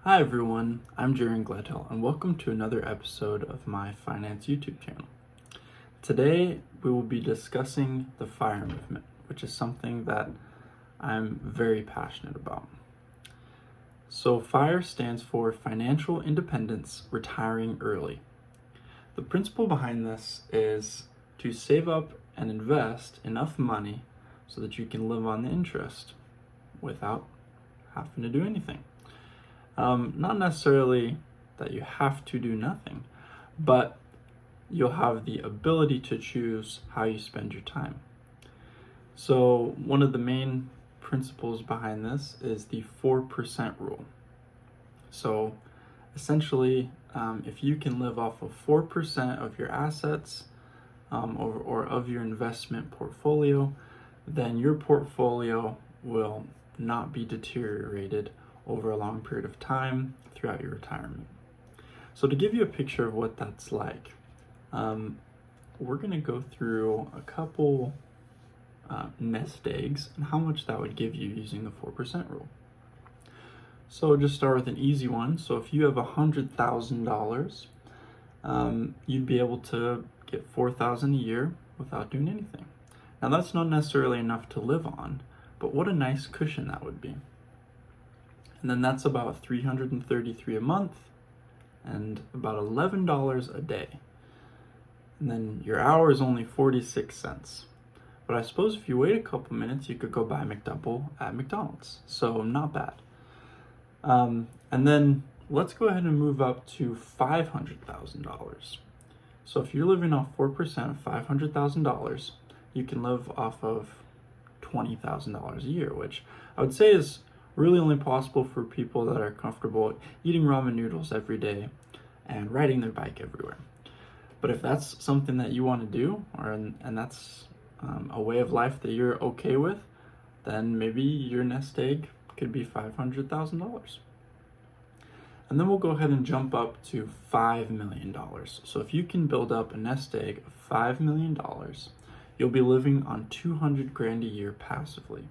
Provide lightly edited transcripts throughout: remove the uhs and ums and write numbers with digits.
Hi everyone, I'm Jaron Gledhill and welcome to another episode of my finance YouTube channel. Today we will be discussing the FIRE movement, which is something that I'm very passionate about. So FIRE stands for Financial Independence Retiring Early. The principle behind this is to save up and invest enough money so that you can live on the interest without having to do anything. Not necessarily that you have to do nothing, but you'll have the ability to choose how you spend your time. So one of the main principles behind this is the 4% rule. So essentially, if you can live off of 4% of your assets or of your investment portfolio, then your portfolio will not be deteriorated over a long period of time throughout your retirement. So to give you a picture of what that's like, we're going to go through a couple nest eggs and how much that would give you using the 4% rule. So just start with an easy one. So if you have $100,000, you'd be able to get $4,000 a year without doing anything. Now that's not necessarily enough to live on, but what a nice cushion that would be. And then that's about $333 a month and about $11 a day. And then your hour is only 46 cents. But I suppose if you wait a couple minutes, you could go buy a McDouble at McDonald's. So not bad. And then let's go ahead and move up to $500,000. So if you're living off 4% of $500,000, you can live off of $20,000 a year, which I would say is really only possible for people that are comfortable eating ramen noodles every day and riding their bike everywhere. But if that's something that you want to do, and that's a way of life that you're okay with, then maybe your nest egg could be $500,000. And then we'll go ahead and jump up to $5 million. So if you can build up a nest egg of $5 million, you'll be living on $200,000 a year passively,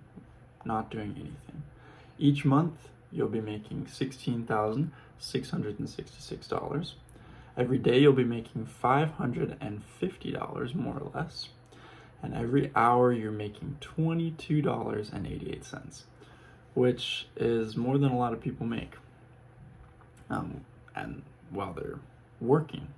not doing anything. Each month, you'll be making $16,666. Every day, you'll be making $550, more or less. And every hour, you're making $22.88, which is more than a lot of people make. And while they're working,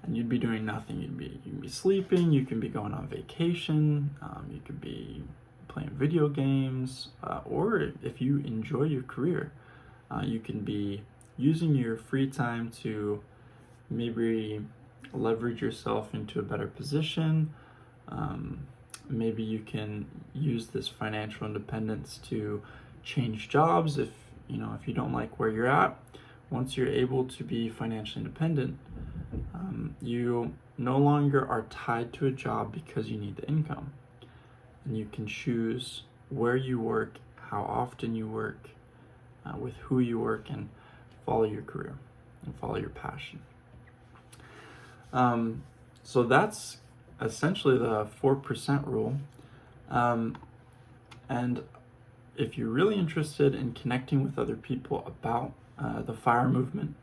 and you'd be doing nothing. You can be sleeping. You can be going on vacation. You could be playing video games, or if you enjoy your career, you can be using your free time to maybe leverage yourself into a better position. Maybe you can use this financial independence to change jobs if you don't like where you're at. Once you're able to be financially independent, you no longer are tied to a job because you need the income. And you can choose where you work, how often you work, with who you work, and follow your career and follow your passion. So that's essentially the 4% rule. And if you're really interested in connecting with other people about the FIRE movement,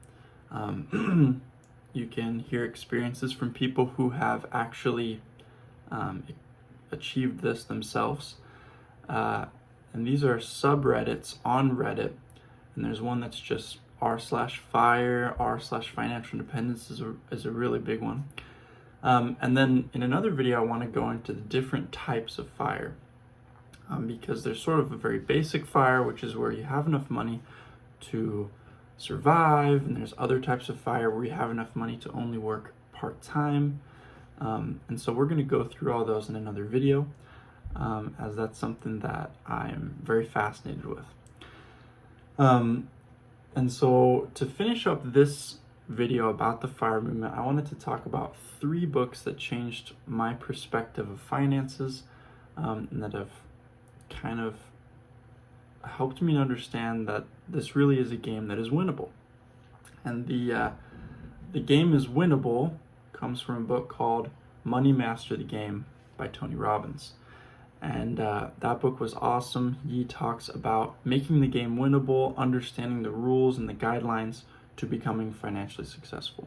you can hear experiences from people who have actually achieved this themselves. And these are subreddits on Reddit. And there's one that's just r/FIRE, r/financial independence is a really big one. And then in another video, I want to go into the different types of FIRE. Because there's sort of a very basic FIRE, which is where you have enough money to survive. And there's other types of FIRE where you have enough money to only work part-time. And so we're going to go through all those in another video, as that's something that I'm very fascinated with. And so to finish up this video about the FIRE movement, I wanted to talk about 3 books that changed my perspective of finances, and that have kind of helped me understand that this really is a game that is winnable. And the game is winnable comes from a book called Money Master the Game by Tony Robbins. And that book was awesome. He talks about making the game winnable, understanding the rules and the guidelines to becoming financially successful.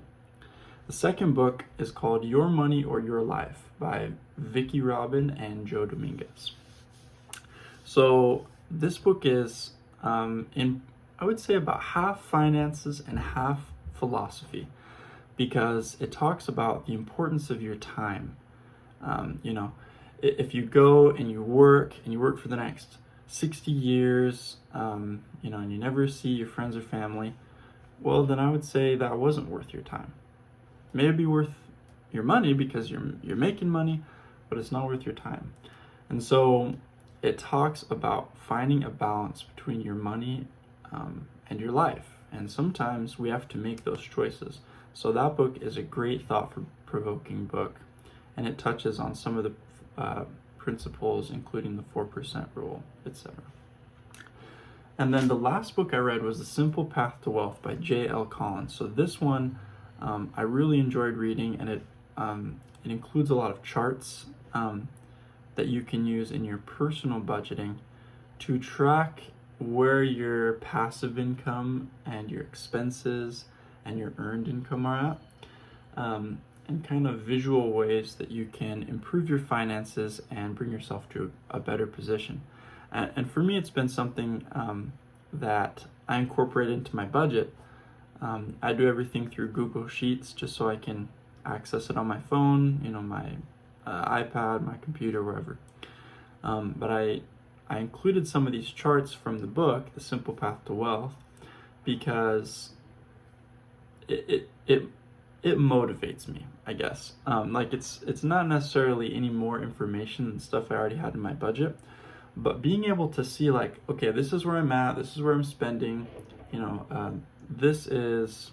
The second book is called Your Money or Your Life by Vicki and Joe Dominguez. So this book is I would say about half finances and half philosophy, because it talks about the importance of your time. If you go and you work for the next 60 years, and you never see your friends or family, well, then I would say that wasn't worth your time. Maybe worth your money because you're making money, but it's not worth your time. And so it talks about finding a balance between your money and your life. And sometimes we have to make those choices. So that book is a great thought-provoking book, and it touches on some of the principles, including the 4% rule, etc. And then the last book I read was The Simple Path to Wealth by J.L. Collins. So this one I really enjoyed reading, and it includes a lot of charts that you can use in your personal budgeting to track where your passive income and your expenses and your earned income are at, and kind of visual ways that you can improve your finances and bring yourself to a better position. And for me, it's been something that I incorporate into my budget. I do everything through Google Sheets just so I can access it on my phone, my iPad, my computer, wherever. But I included some of these charts from the book, The Simple Path to Wealth, because it motivates me, I guess. It's not necessarily any more information than stuff I already had in my budget, but being able to see okay, this is where I'm at, this is where I'm spending, this is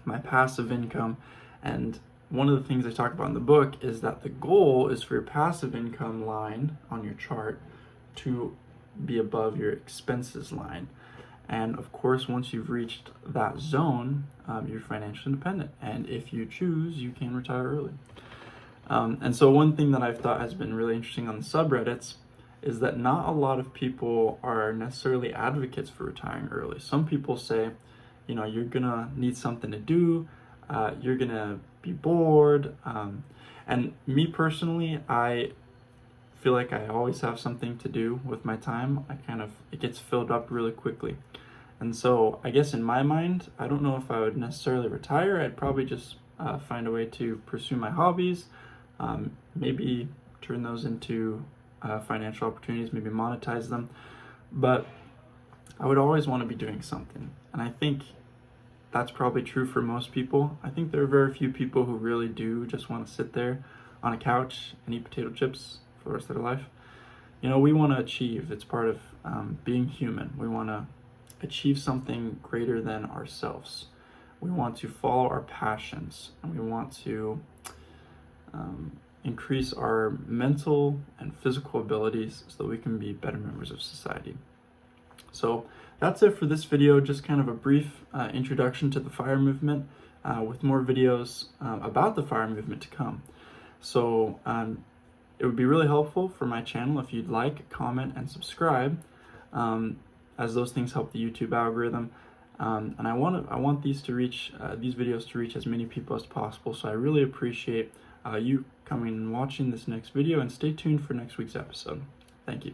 my passive income. And one of the things I talk about in the book is that the goal is for your passive income line on your chart to be above your expenses line. And of course, once you've reached that zone, you're financially independent. And if you choose, you can retire early. And so one thing that I've thought has been really interesting on the subreddits is that not a lot of people are necessarily advocates for retiring early. Some people say, you're gonna need something to do, you're gonna be bored. And me personally, I feel like I always have something to do with my time. It gets filled up really quickly. And so I guess in my mind, I don't know if I would necessarily retire. I'd probably just find a way to pursue my hobbies, maybe turn those into financial opportunities, maybe monetize them. But I would always want to be doing something. And I think that's probably true for most people. I think there are very few people who really do just want to sit there on a couch and eat potato chips for the rest of their life. We want to achieve. It's part of being human. We want to achieve something greater than ourselves. We want to follow our passions, and we want to increase our mental and physical abilities so that we can be better members of society. So that's it for this video, just kind of a brief introduction to the FIRE movement, with more videos about the FIRE movement to come. So it would be really helpful for my channel if you'd like, comment, and subscribe, as those things help the YouTube algorithm. And I want these videos to reach as many people as possible. So I really appreciate you coming and watching this next video, and stay tuned for next week's episode. Thank you.